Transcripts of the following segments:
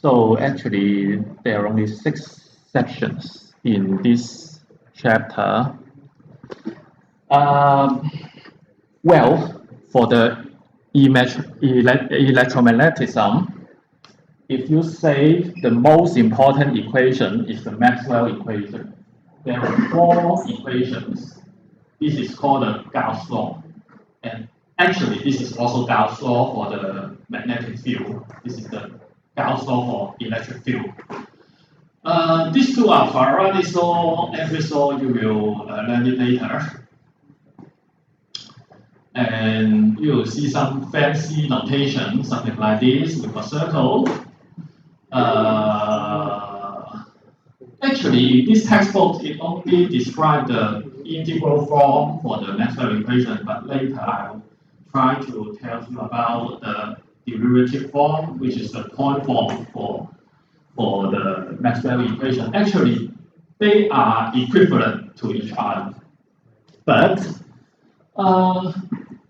So actually, there are only 6 sections in this chapter. Um, well, for the electromagnetism, if you say the most important equation is the Maxwell equation, there are 4 equations. This is called the Gauss law. And actually, this is also Gauss law for the magnetic field. This is the Gauss law for electric field. These two are Faraday's law, Ampere's law. You will learn it later. And you will see some fancy notation, something like this with a circle. Actually, this textbook, it only describes the integral form for the Maxwell equation, but later I'll try to tell you about the derivative form, which is the point form for the Maxwell equation. Actually, they are equivalent to each other. But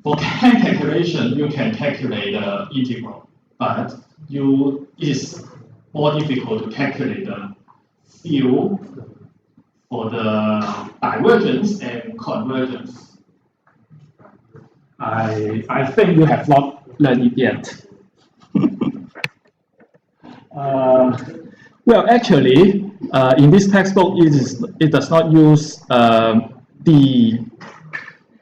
for calculation, you can calculate the integral, but it is more difficult to calculate the field for the divergence and convergence. I think you have not learned it yet. Well, actually, in this textbook, it does not use D.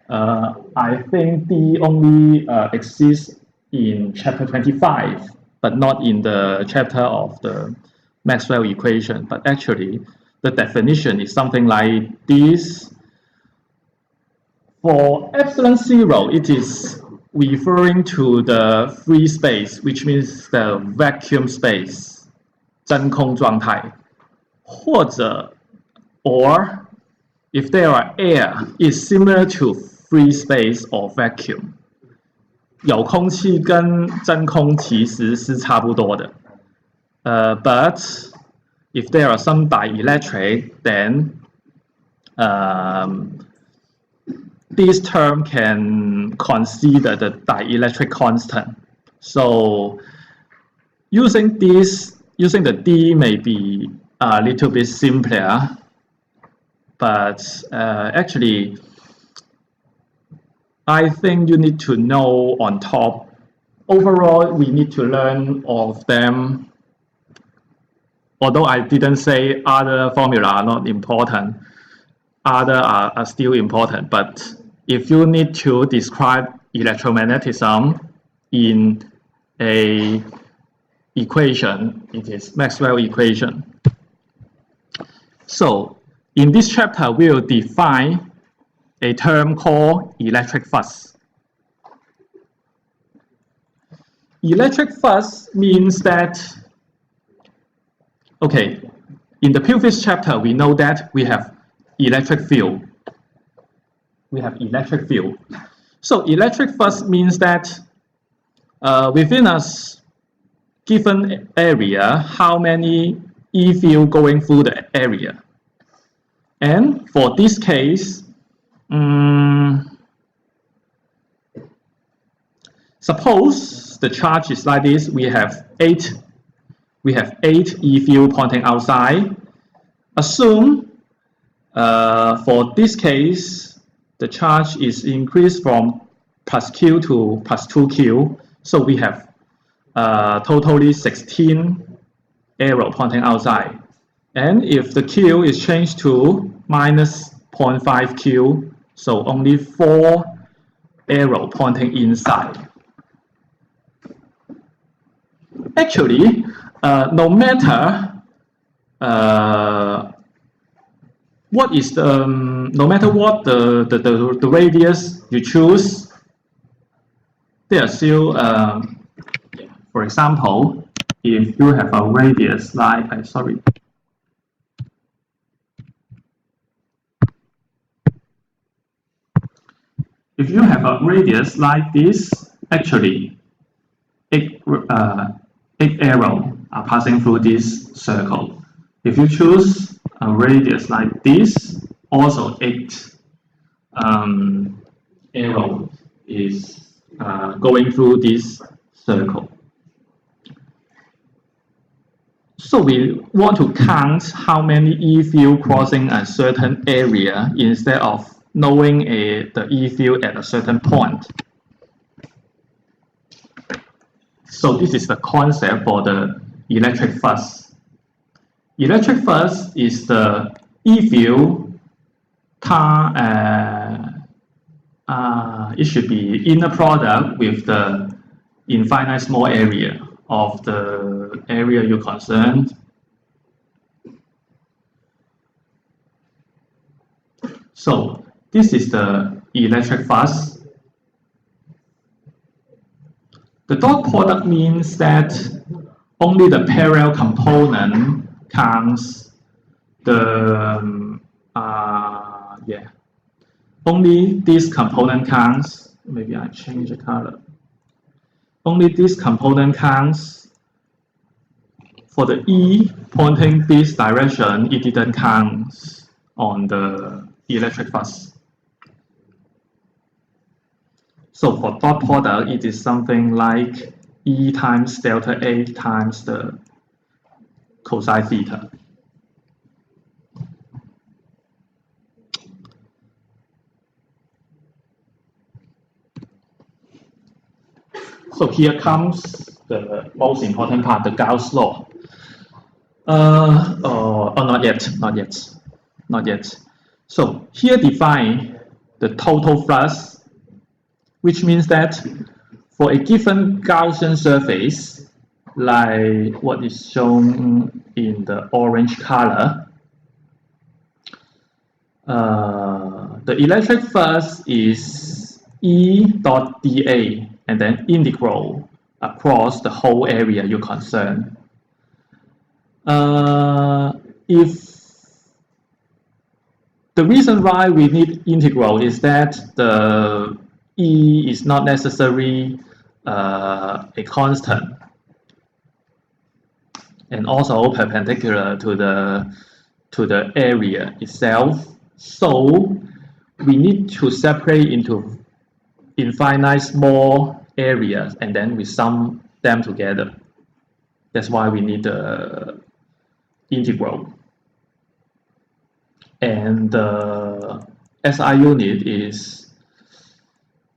I think D only exists in chapter 25, but not in the chapter of the Maxwell equation. But actually, the definition is something like this. For epsilon 0, it is referring to the free space, which means the vacuum space, 真空状态，或者 or if there are air, is similar to free space or vacuum. 有空气跟真空其实是差不多的。But if there are some dielectric, then this term can consider the dielectric constant. So using the D may be a little bit simpler, but actually, I think you need to know on top. Overall, we need to learn all of them. Although I didn't say other formula are not important, other are still important. But if you need to describe electromagnetism in a equation, it is Maxwell equation. So in this chapter, we will define a term called electric flux. Electric flux means that, okay, in the previous chapter, we know that we have electric field. We have electric field. So electric flux means that within a given area, how many E field going through the area. And for this case, suppose the charge is like this. We have 8 E field pointing outside. Assume for this case, the charge is increased from plus Q to plus 2Q. So we have totally 16 arrow pointing outside. And if the Q is changed to minus 0.5 Q, so only 4 arrow pointing inside. Actually, no matter what the radius you choose, they are still, for example, if you have a radius like, if you have a radius like this, actually, 8 arrows are passing through this circle. If you choose a radius like this, also 8 arrow is going through this circle. So we want to count how many E field crossing a certain area instead of knowing the E field at a certain point. So this is the concept for the electric flux. Electric flux is the E field. It should be inner product with the infinite small area of the area you're concerned. So this is the electric flux. The dot product means that only the parallel component counts the only this component counts. Maybe I change the color. Only this component counts. For the E pointing this direction, it didn't count on the electric flux. So for dot product, it is something like E times delta A times the cosine theta. So here comes the most important part, the Gauss law. Not yet. So here define the total flux, which means that for a given Gaussian surface, like what is shown in the orange color, the electric flux is E dot dA and then integral across the whole area you're concerned. If the reason why we need integral is that the E is not necessarily a constant and also perpendicular to the area itself. So we need to separate into infinite small areas and then we sum them together. That's why we need the integral. And the SI unit is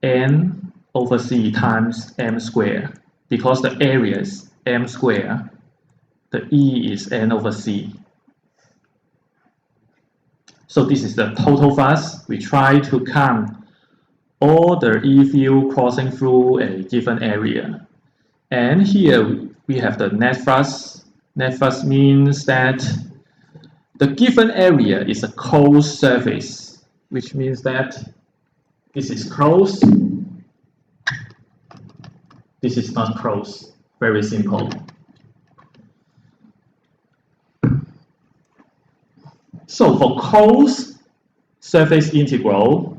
N over C times M squared. Because the area is M squared, the E is N over C. So this is the total flux. We try to count all the E field crossing through a given area. And here we have the net flux. Net flux means that the given area is a closed surface, which means that this is closed, this is not closed. Very simple. So for closed surface integral,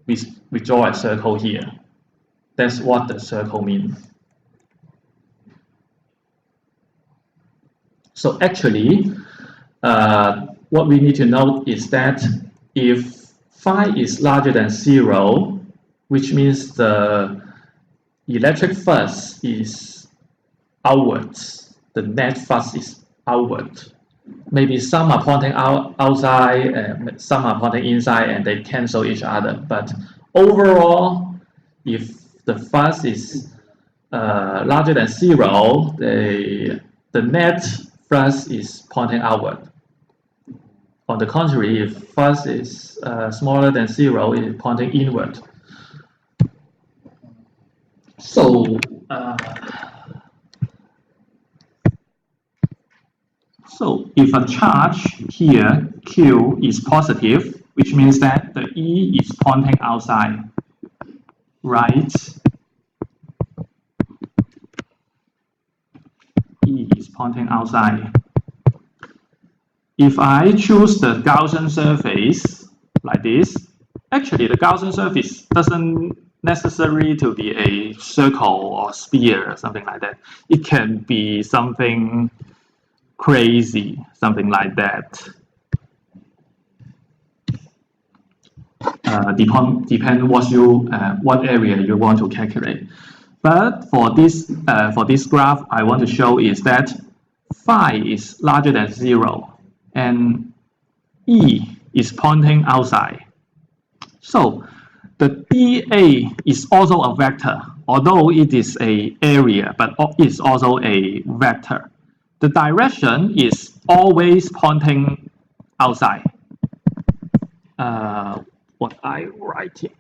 we draw a circle here. That's what the circle means. So actually, what we need to note is that if phi is larger than 0, which means the electric flux is outwards, the net flux is outward. Maybe some are pointing outside, some are pointing inside, and they cancel each other. But overall, if the flux is larger than 0, the net flux is pointing outward. On the contrary, if flux is smaller than 0, it is pointing inward. So, if a charge here, Q, is positive, which means that the E is pointing outside, right? E is pointing outside. If I choose the Gaussian surface like this, actually the Gaussian surface doesn't necessarily to be a circle or sphere or something like that. It can be something crazy, something like that. Depend what area you want to calculate. But for this graph, I want to show is that phi is larger than 0 and E is pointing outside. So the dA is also a vector, although it is an area, but it's also a vector. The direction is always pointing outside. What I write here.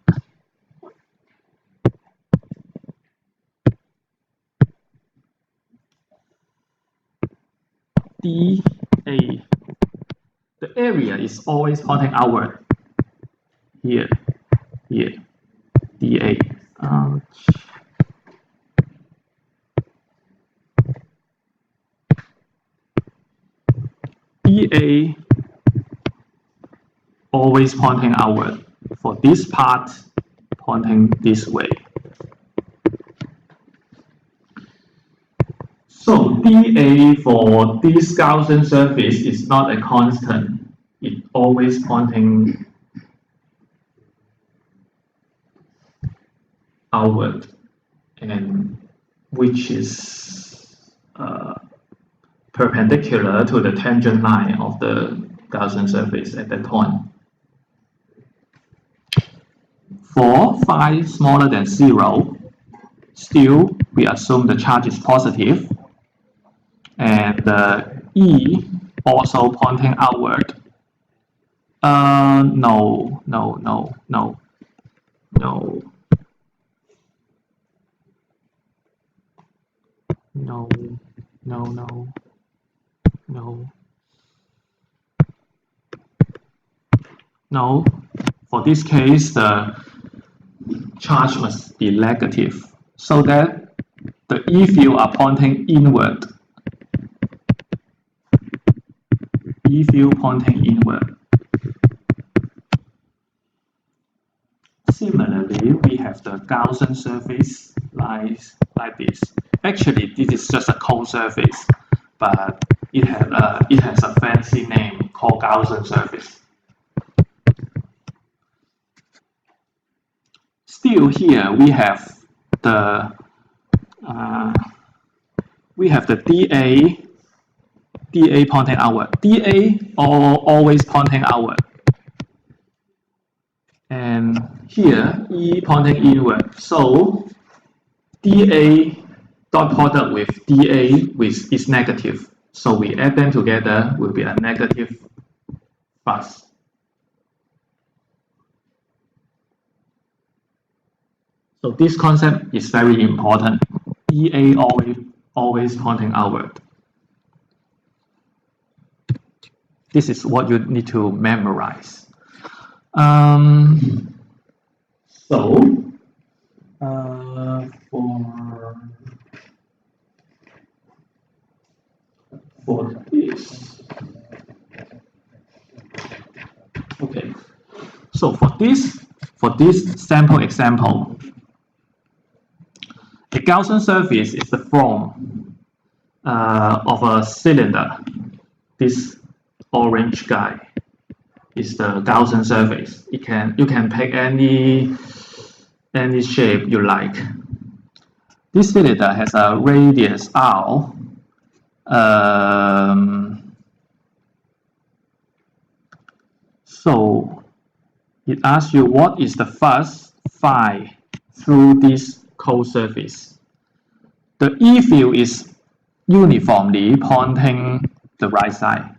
dA. The area is always pointing outward. Here, dA. dA always pointing outward. For this part, pointing this way. So dA for this Gaussian surface is not a constant. It's always pointing outward, and which is perpendicular to the tangent line of the Gaussian surface at that point. For phi smaller than 0, still we assume the charge is positive, and the E also pointing outward. No. No. For this case, the charge must be negative, so that the E field are pointing inward. E field pointing inward. Similarly, we have the Gaussian surface like this. Actually, this is just a cold surface, but it has a fancy name called Gaussian surface. Still, here we have the dA pointing outward. dA always pointing outward. And here, E pointing inward. So, dA dot product with dA is negative. So, we add them together will be a negative flux. So, this concept is very important. dA always pointing outward. This is what you need to memorize. For this, okay. So for this sample example, a Gaussian surface is the form of a cylinder. This orange guy is the Gaussian surface. You can pick any shape you like. This cylinder has a radius r. So it asks you what is the flux phi through this cold surface. The E field is uniformly pointing the right side.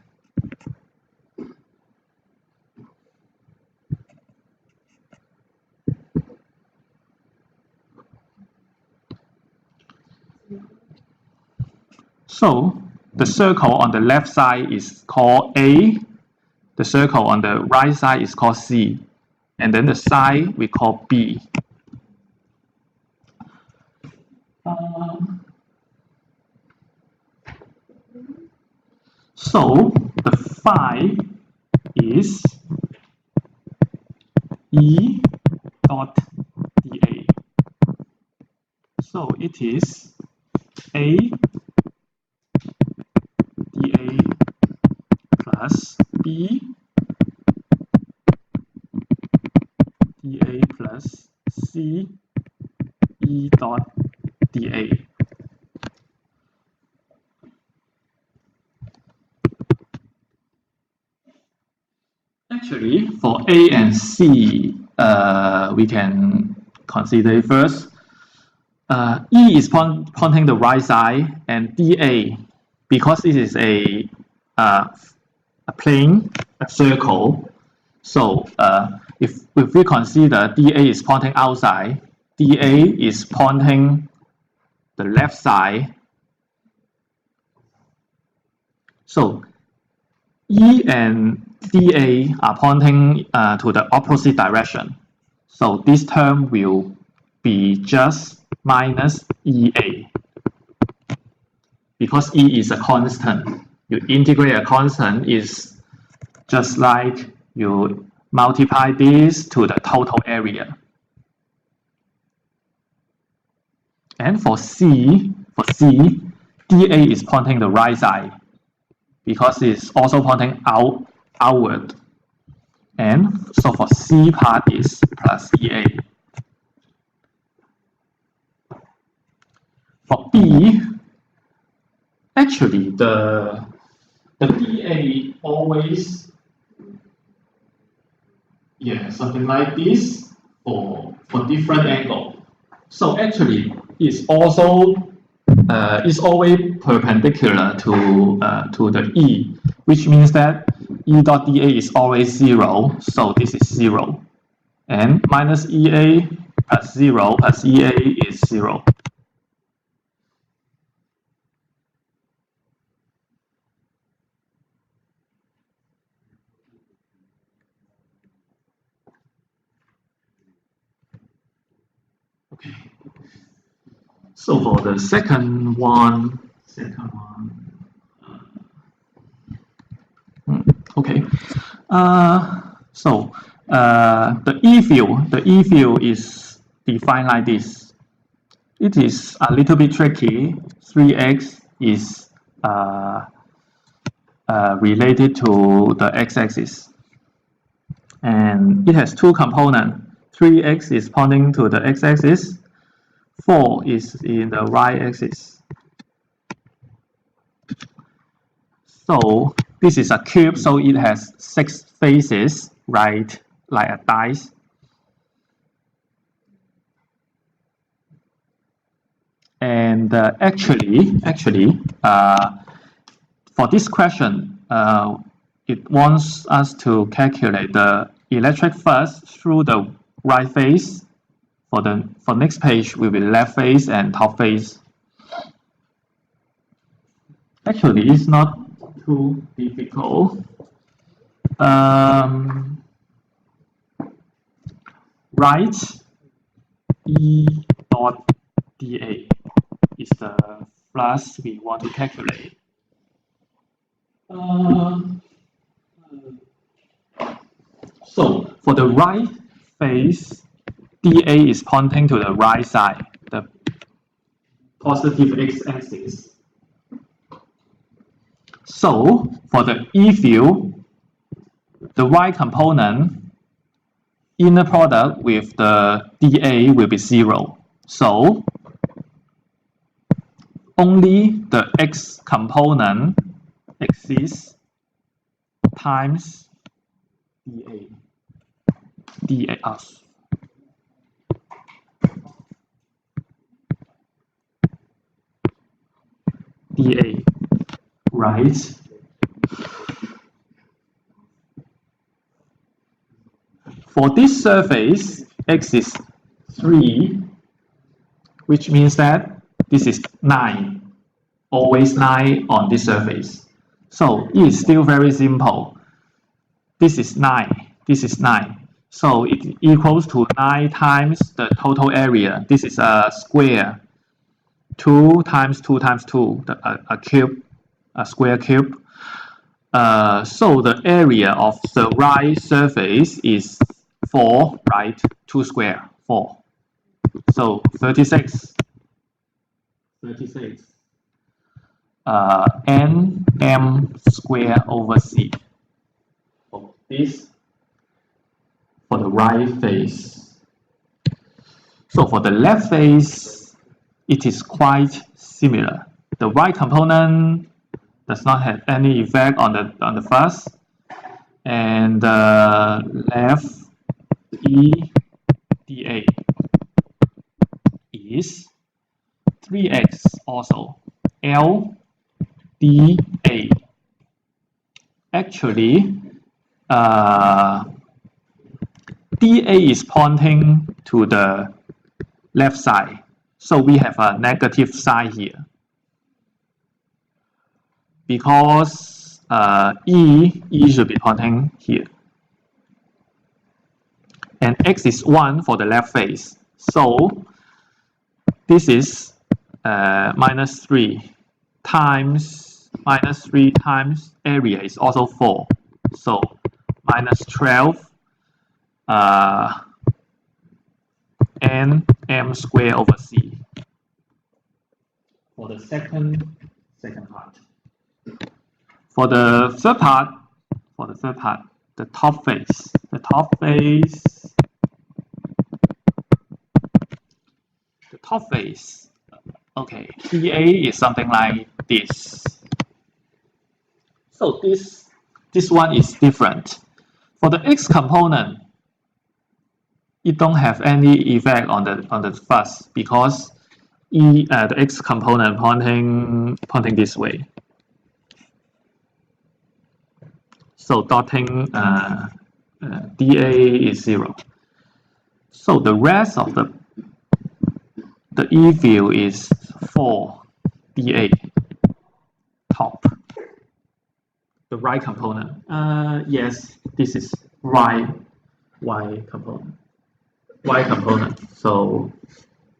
So the circle on the left side is called A, the circle on the right side is called C, and then the side we call B. So the phi is E dot dA. So it is A dA plus B dA plus C E dot dA. Actually, for A and C, we can consider it first. E is pointing the right side, and DA, because this is a plane, a circle. So if we consider DA is pointing outside, DA is pointing the left side. So E and DA are pointing to the opposite direction. So this term will be just minus EA. Because E is a constant. You integrate a constant is just like you multiply this to the total area. And for C, DA is pointing the right side because it's also pointing outward. And so for C part is plus EA. For B, actually the DA always, something like this for different angle. So actually it's also is always perpendicular to the E, which means that E dot DA is always 0, so this is 0. And minus EA plus 0 plus EA is 0. Okay. So for the second one, okay. So the E field is defined like this. It is a little bit tricky. 3x is related to the x-axis, and it has two components. 3x is pointing to the x-axis. 4 is in the y-axis. So this is a cube, so it has 6 faces, right, like a dice. And actually, for this question, it wants us to calculate the electric flux through the right face. For next page will be left face and top face. Actually, it's not too difficult. Write E dot dA is the flux we want to calculate. So for the right face, dA is pointing to the right side, the positive x-axis. So for the E field, the y component inner product with the dA will be 0. So only the x component exists times dA. dA, right? For this surface, x is 3, which means that this is 9, always 9 on this surface. So it is still very simple. This is 9, this is 9. So it equals to 9 times the total area. This is a square. 2 times 2 times 2, a cube, a square cube. So the area of the right surface is 4, right? 2 square, 4. So 36. Nm square over c. For this, for the right face. So for the left face, it is quite similar. The right component does not have any effect on the flux. and the left EDA is 3x also LDA. Actually, DA is pointing to the left side, so we have a negative sign here. Because E should be pointing here. And X is 1 for the left face. So this is -3 times -3 times area is also 4. So -12 nm squared over c. For the second part. For the third part, the top face, okay, DA is something like this. So this one is different. For the X component, it don't have any effect on the flux because the X component pointing this way. So dotting DA is 0. So the rest of the E field is 4 DA top. The right component. Yes, this is Y component. Y component. So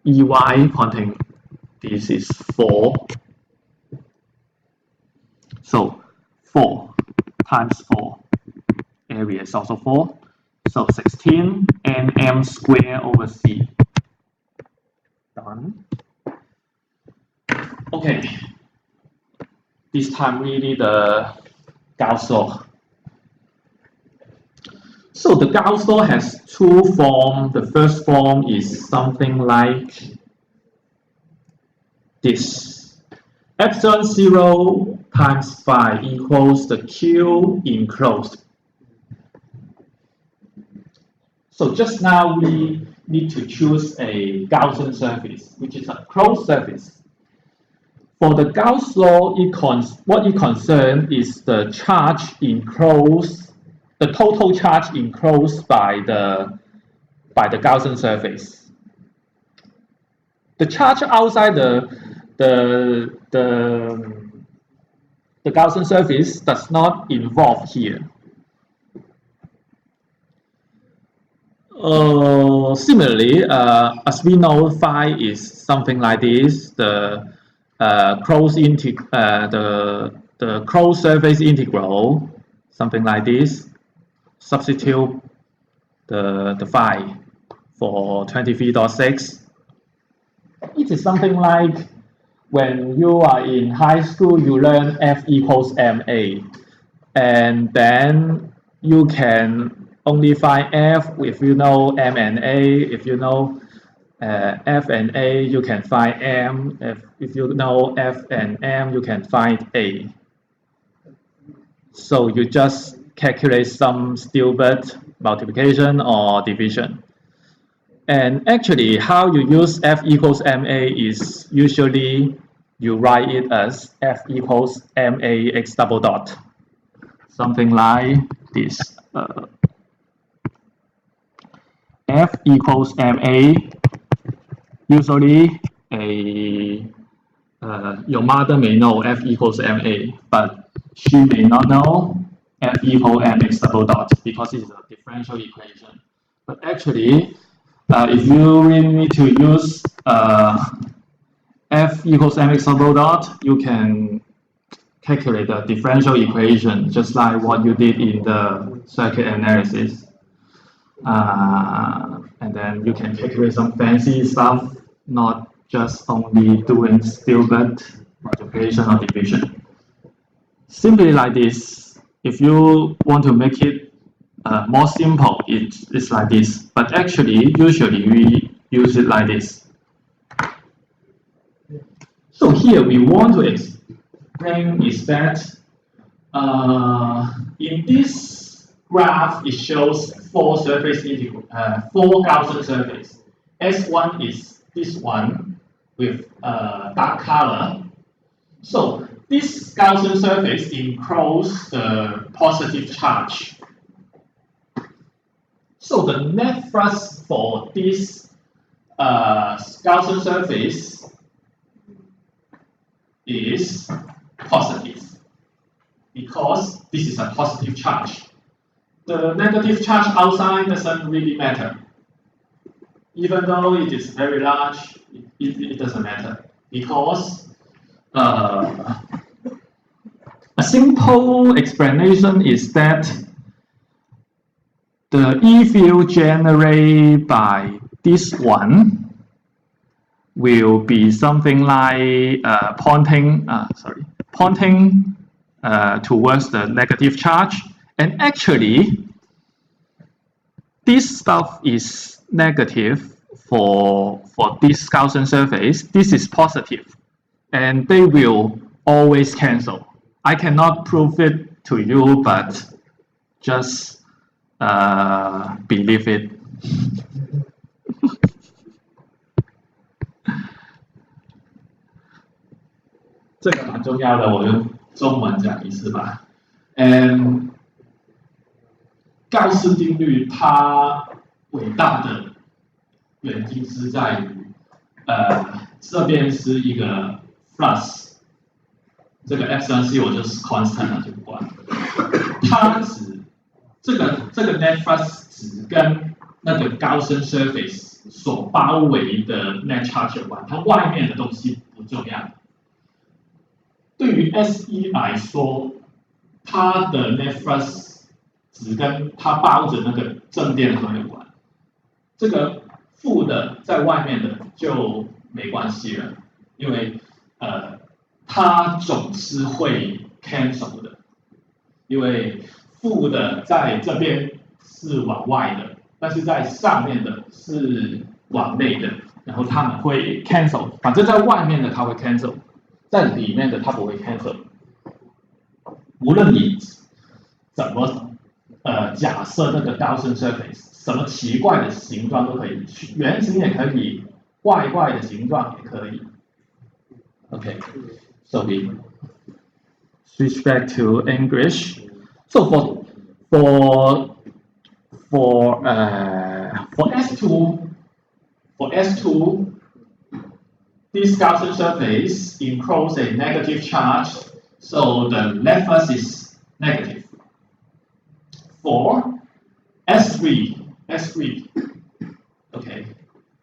EY pointing. This is 4. So 4 times 4. Area is also 4. So 16 nm squared over c. Done. Okay. This time really the Gauss law. So the Gauss law has two forms. The first form is something like this. Epsilon 0 times phi equals the Q enclosed. So just now we need to choose a Gaussian surface, which is a closed surface. For the Gauss law, what it concerns is the charge enclosed, the total charge enclosed by the Gaussian surface. The charge outside the Gaussian surface does not involve here. Similarly, as we know, phi is something like this. The closed surface integral, something like this. Substitute the phi for 23.6. It is something like when you are in high school, you learn F equals ma, and then you can only find F if you know M and A. If you know F and A, you can find M. If you know F and M, you can find A. So you just calculate some stupid multiplication or division. And actually, how you use F equals ma is usually you write it as F equals ma x double dot, something like this. F equals ma. Usually, your mother may know F equals ma, but she may not know F equals mx double dot because it's a differential equation. But actually, if you really need to use F equals mx double dot, you can calculate the differential equation just like what you did in the circuit analysis. And then you can calculate some fancy stuff, not just only doing stupid multiplication or division. Simply like this. If you want to make it more simple, it's like this. But actually, usually we use it like this. So here we want to explain is that in this graph, it shows four Gaussian surface. S1 is this one with dark color. So this Gaussian surface encloses the positive charge. So the net flux for this Gaussian surface is positive because this is a positive charge. The negative charge outside doesn't really matter. Even though it is very large, it doesn't matter because a simple explanation is that the E field generated by this one will be something like pointing towards the negative charge. And actually, this stuff is negative for this Gaussian surface. This is positive, and they will always cancel. I cannot prove it to you, but just believe it. 这个蛮重要的，我用中文讲一次吧。盖氏定律它伟大的原因是在于，这边是一个 flux， 这个 epsilon c 我就是 constant 了，就不管。它只这个 net flux 只跟那个Gaussian surface 所包围的 net charge 有关，它外面的东西不重要。对于 S1 来说，它的 net flux 只跟它包着那个正电荷有关，这个负的在外面的就没关系了，因为它总是会 cancel 的，因为负的在这边是往外的，但是在上面的是往内的，然后它们会 cancel， 反正在外面的它会 cancel， 在里面的它不会 cancel。无论你怎么假设那个Gaussian surface， 什么奇怪的形状都可以，圆形也可以，怪怪的形状也可以。Okay, so we switch back to English. So for S2, this Gaussian surface encloses a negative charge, so the net flux is negative. For S3, okay,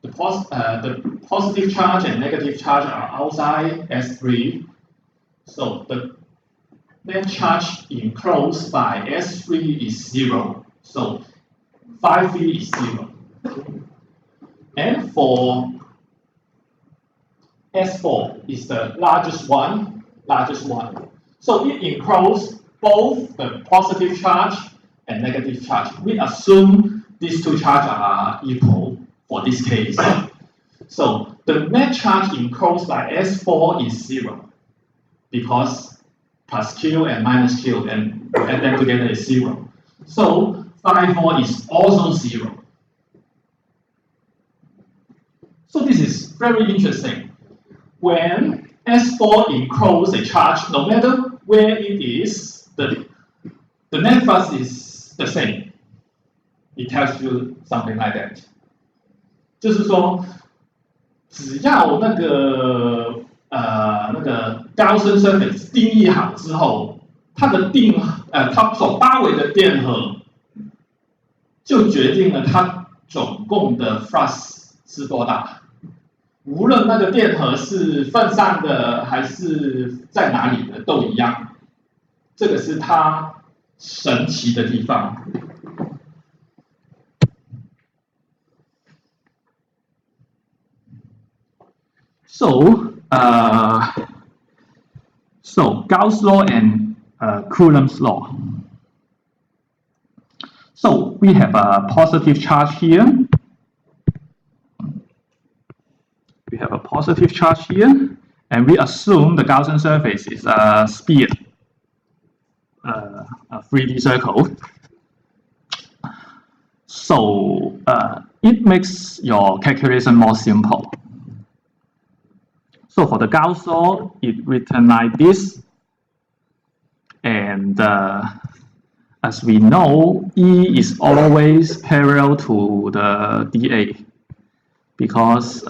the positive charge and negative charge are outside S3, so the net charge enclosed by S3 is 0, so phi phi is 0. And for S4 is the largest one. So it encloses both the positive charge and negative charge. We assume these two charges are equal for this case. So the net charge enclosed by S4 is 0 because plus Q and minus Q and add them together is 0. So phi 4 is also 0. So this is very interesting. When S4 encloses a charge, no matter where it is, the net flux is the same. It tells you something like that. 就是说，只要那个Gaussian surface 定义好之后，它所包围的电荷就决定了它总共的 flux 是多大。无论那个电荷是分散的还是在哪里的都一样，这个是它神奇的地方。So Gauss law and Coulomb's law. So we have a positive charge here. We have a positive charge here, and we assume the Gaussian surface is a sphere, a 3D circle. So it makes your calculation more simple. So for the Gauss law, it written like this, and as we know, E is always parallel to the dA, because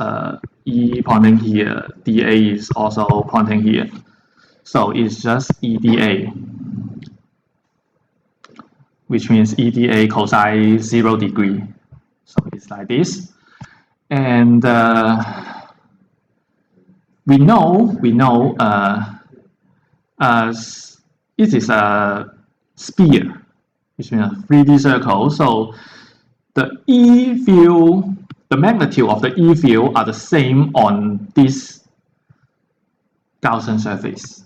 E pointing here, dA is also pointing here. So it's just EDA, which means EDA cosine 0 degree. So it's like this. And we know as it is a sphere, which means a 3D circle. So the E field, the magnitude of the E field are the same on this Gaussian surface.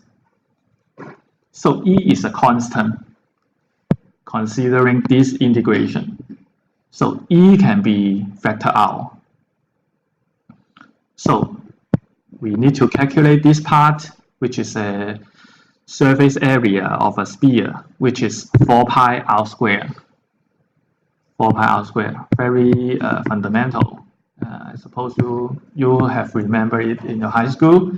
So E is a constant considering this integration. So E can be factored out. So we need to calculate this part, which is a surface area of a sphere, which is 4 pi r squared. 4 pi r squared, very fundamental. I suppose you have remembered it in your high school.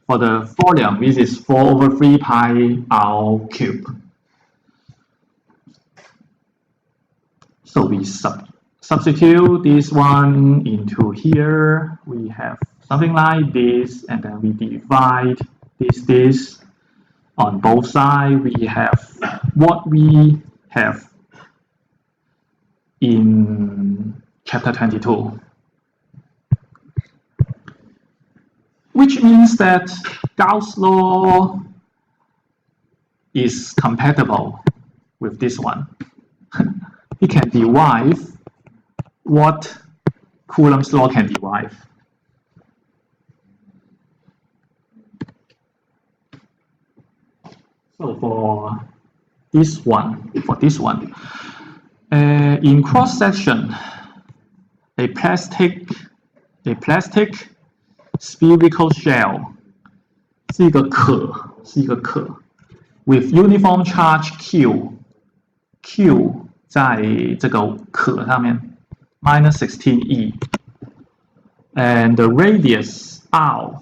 For the volume, this is 4 over 3 pi r cubed. So we substitute this one into here. We have something like this, and then we divide this. On both sides, we have what we have in chapter 22. Which means that Gauss law is compatible with this one. It can derive what Coulomb's law can derive. So for this one, in cross section, a plastic spherical shell 是一个壳 with uniform charge Q 在这个壳上面 minus 16 E, and the radius R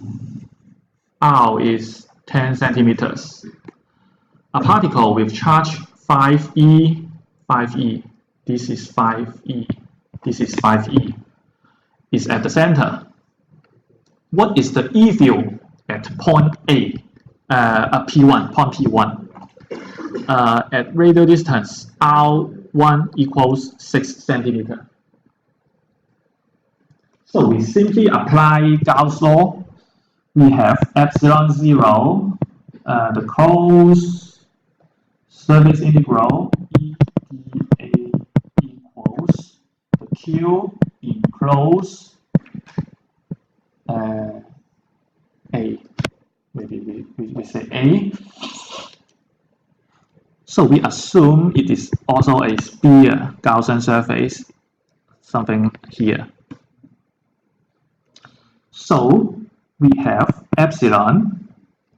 is 10 centimeters. A particle with charge 5e, this is 5e, this is 5e, is at the center. What is the E field at point A, P1, point P1? At radial distance, R1 equals 6 centimeter. So we simply apply Gauss law. We have epsilon 0, the closed surface integral EdA equals the Q enclosed A. Maybe we say A. So we assume it is also a sphere Gaussian surface, something here. So we have epsilon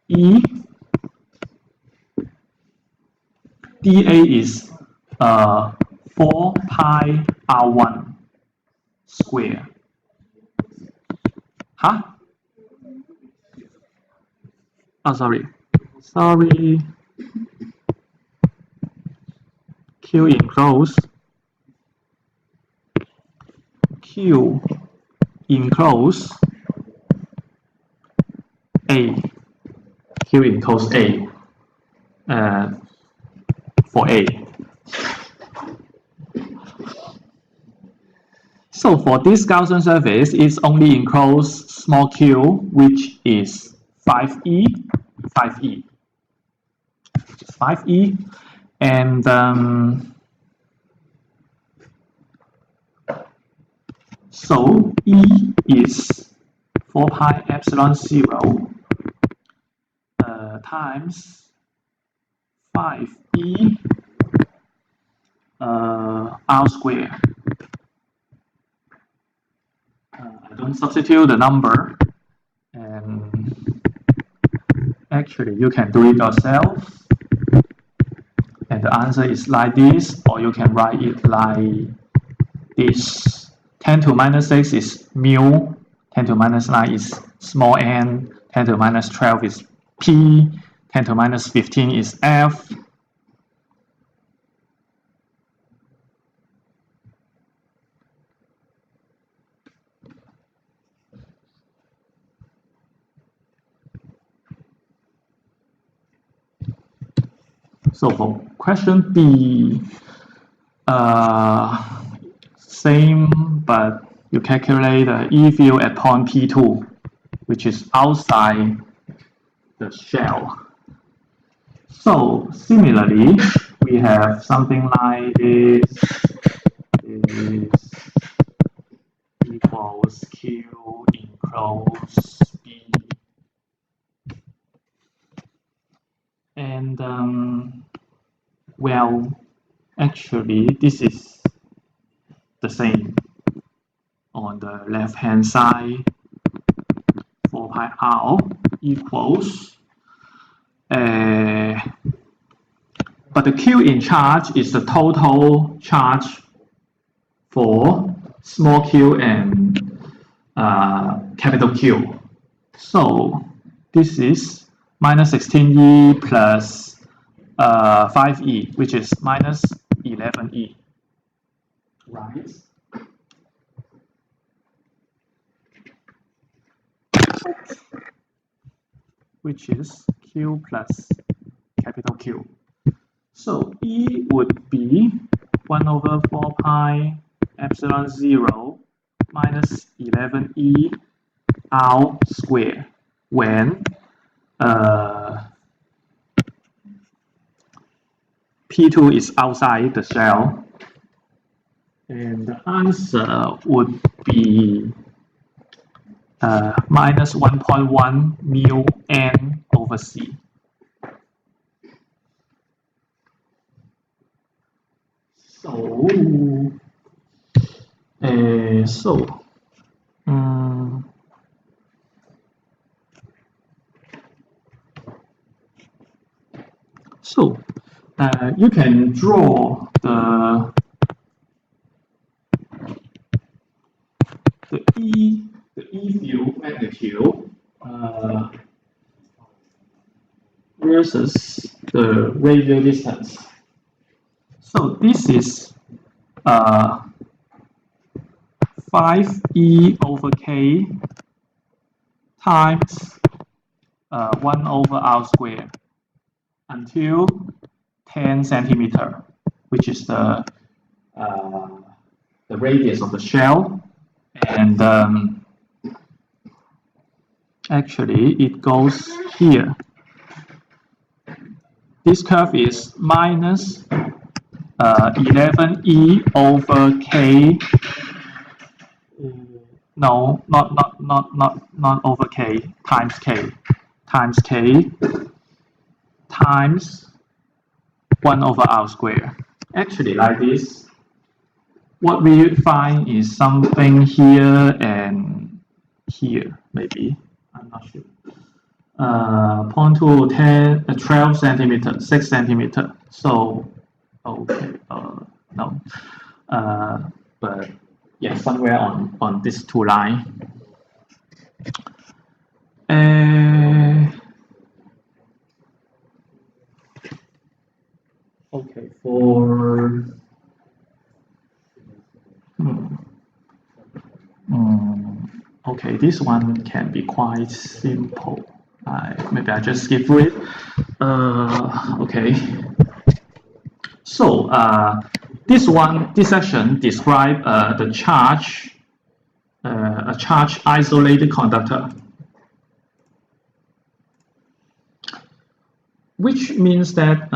E. dA is 4 pi R1 square. Huh? Oh, sorry. Q enclosed A. Q enclosed A. For A. So for this Gaussian surface, it's only enclosed small q, which is 5e, and so E is 4 pi epsilon 0 times 5e r squared. I don't substitute the number, and actually you can do it yourself, and the answer is like this, or you can write it like this 10 to minus 6 is mu, 10 to minus 9 is small n, 10 to minus 12 is p, 10 to minus 15 is f. So for question B, same, but you calculate the E field at point P2, which is outside the shell. So similarly, we have something like this equals Q enclose B. And well, actually, this is the same on the left hand side. 4 pi r equals but the Q in charge is the total charge for small q and capital Q. So this is minus 16e plus 5e, which is minus 11e, right? Which is Q plus capital Q. So E would be 1 over 4 pi epsilon 0 minus 11e r squared when P2 is outside the shell. And the answer would be minus 1.1 mu n over c. So you can draw the E field magnitude versus the radial distance. So this is 5e over k times 1 over r squared until 10 centimeter, which is the radius of the shell. And actually it goes here. This curve is minus 11e over k. No, not over k, times k times 1 over r squared. Actually, like this, what we find is something here and here, maybe. I'm not sure. 0.2, 10, 12 centimeter, 6 centimeter. So, okay, no. But yeah, somewhere on these two lines. Okay, for okay, this one can be quite simple. Maybe I just skip through it. Okay. So this section describes the charge, a charge isolated conductor, which means that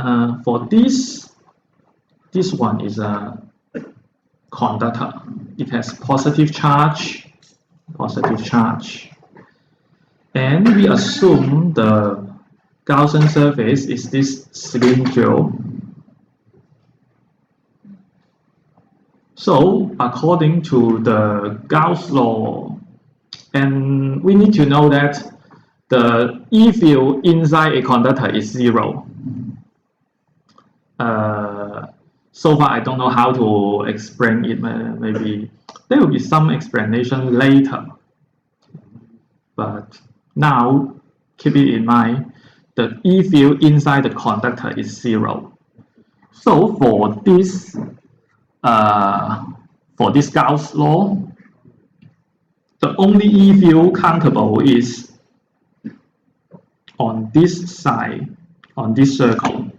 for this one is a conductor. It has positive charge, and we assume the Gaussian surface is this cylindrical. So according to the Gauss law, and we need to know that the E field inside a conductor is 0. So far, I don't know how to explain it. Maybe there will be some explanation later. But now, keep it in mind, the E field inside the conductor is 0. So for this Gauss law, the only E field countable is on this side, on this circle.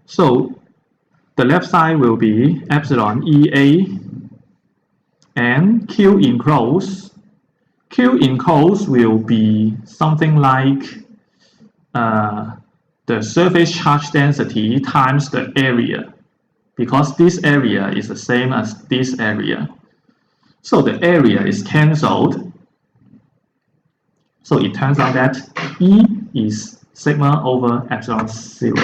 So the left side will be epsilon EA and Q enclosed. Q enclosed will be something like the surface charge density times the area, because this area is the same as this area. So the area is cancelled. So it turns out that E is sigma over epsilon 0.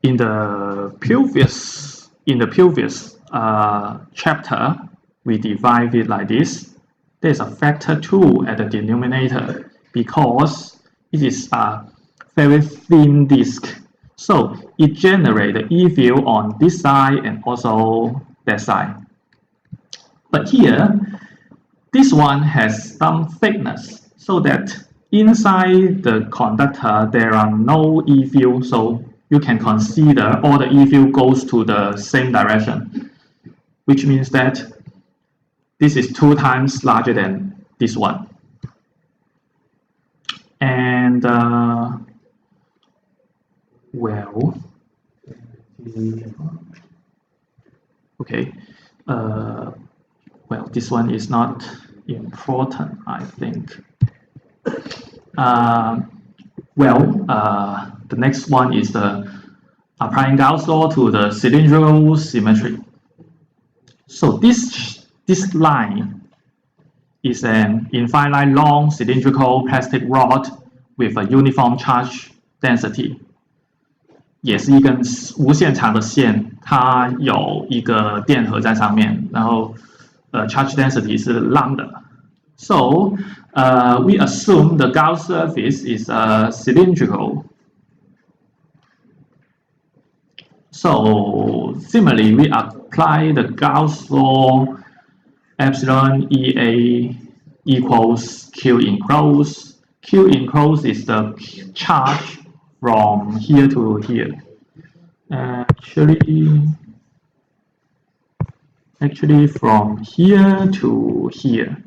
In the previous chapter, we divide it like this. There's a factor 2 at the denominator because it is a very thin disk. So it generates the E field on this side and also that side. But here, this one has some thickness, so that inside the conductor there are no E field. So you can consider all the E field goes to the same direction, which means that this is 2 times larger than this one. And well, okay, well, this one is not important, I think. The next one is the applying Gauss law to the cylindrical symmetry. So this line is an infinite long cylindrical plastic rod with a uniform charge density. 也是一根无限长的线，它有一个电荷在上面，然后charge density 是 lambda. So we assume the Gauss surface is cylindrical. So similarly, we apply the Gauss law, epsilon EA equals Q enclosed. Q enclosed is the charge from here to here. Actually from here to here,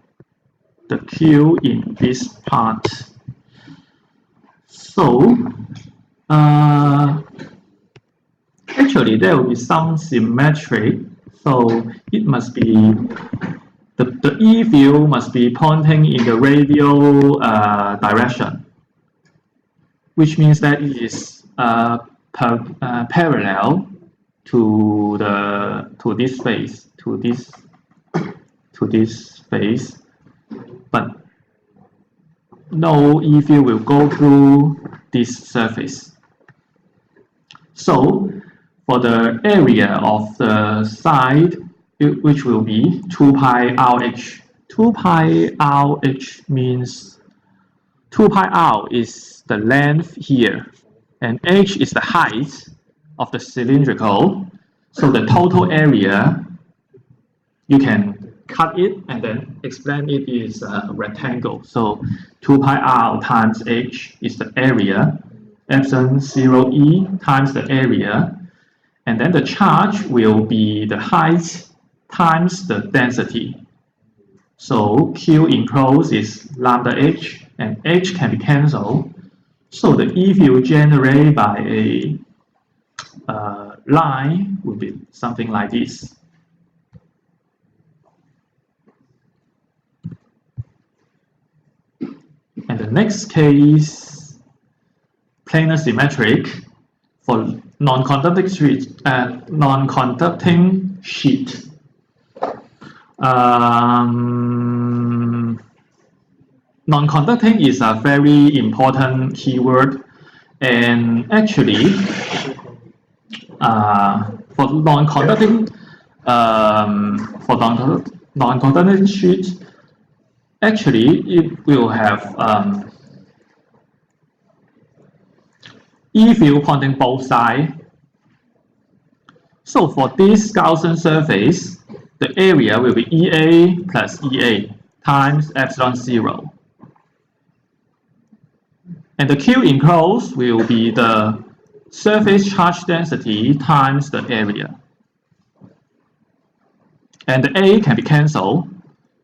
the Q in this part. So actually there will be some symmetry. So it must be the E field must be pointing in the radial direction, which means that it is parallel to this face, to this face, but no E field will go through this surface. So for the area of the side, which will be 2 pi RH. 2 pi RH means 2 pi R is the length here, and H is the height of the cylindrical. So the total area, you can cut it and then explain it is a rectangle. So 2 pi R times H is the area, epsilon 0 E times the area, and then the charge will be the height times the density. So Q enclosed is lambda H, and H can be cancelled. So the E field generated by a line will be something like this. And the next case, planar symmetric for non-conducting sheet. Non-conducting is a very important keyword, and actually for non-conducting sheet, actually it will have E field pointing both sides. So for this Gaussian surface, the area will be EA plus EA times epsilon 0. And the Q enclosed will be the surface charge density times the area. And the A can be cancelled,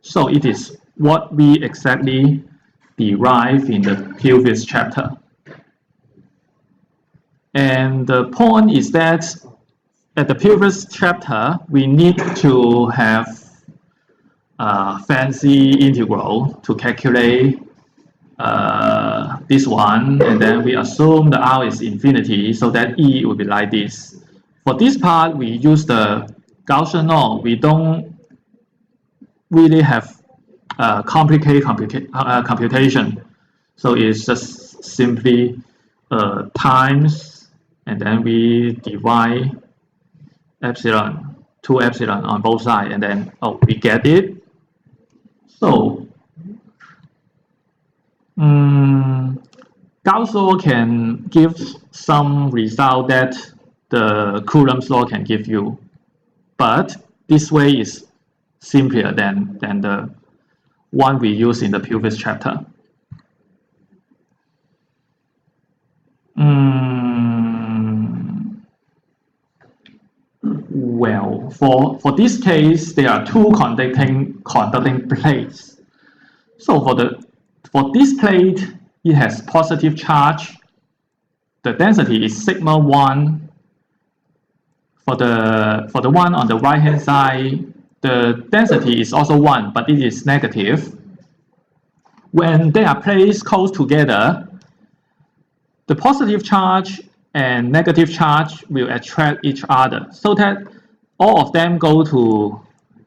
so it is what we exactly derived in the previous chapter. And the point is that at the previous chapter, we need to have a fancy integral to calculate this one, and then we assume the R is infinity, so that E will be like this. For this part, we use the Gaussian law. We don't really have complicated computation, so it's just simply times, and then we divide epsilon, 2 epsilon on both sides, and then we get it. So Gauss law can give some result that the Coulomb's law can give you, but this way is simpler than the one we used in the previous chapter. Well, for this case, there are two conducting plates. So for this plate, it has positive charge. The density is sigma 1. For the one on the right hand side, the density is also 1, but it is negative. When they are placed close together, the positive charge and negative charge will attract each other, so that all of them go to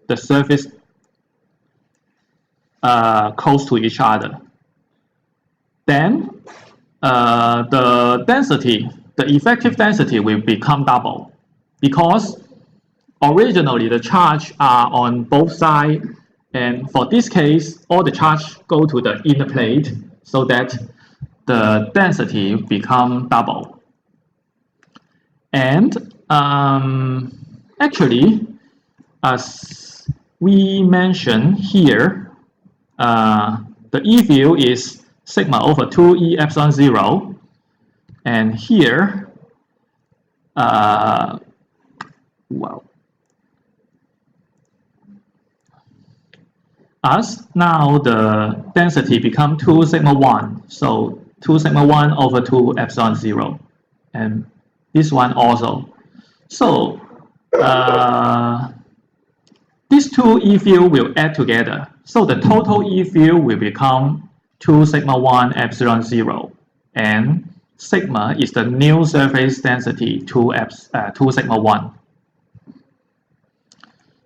the surface close to each other. Then the density, the effective density will become double, because originally the charge are on both sides, and for this case, all the charge go to the inner plate, so that the density become double. And actually, as we mentioned here, the E field is sigma over 2E epsilon 0, and here, well, as now the density become 2 sigma 1, so 2 sigma 1 over 2 epsilon 0, and this one also. So these two E field will add together, so the total E field will become 2 sigma 1 epsilon 0, and sigma is the new surface density 2 sigma 1.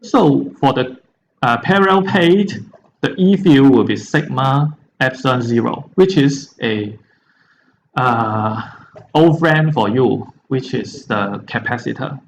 So for the parallel plate, the E field will be sigma epsilon 0, which is a old friend for you, which is the capacitor.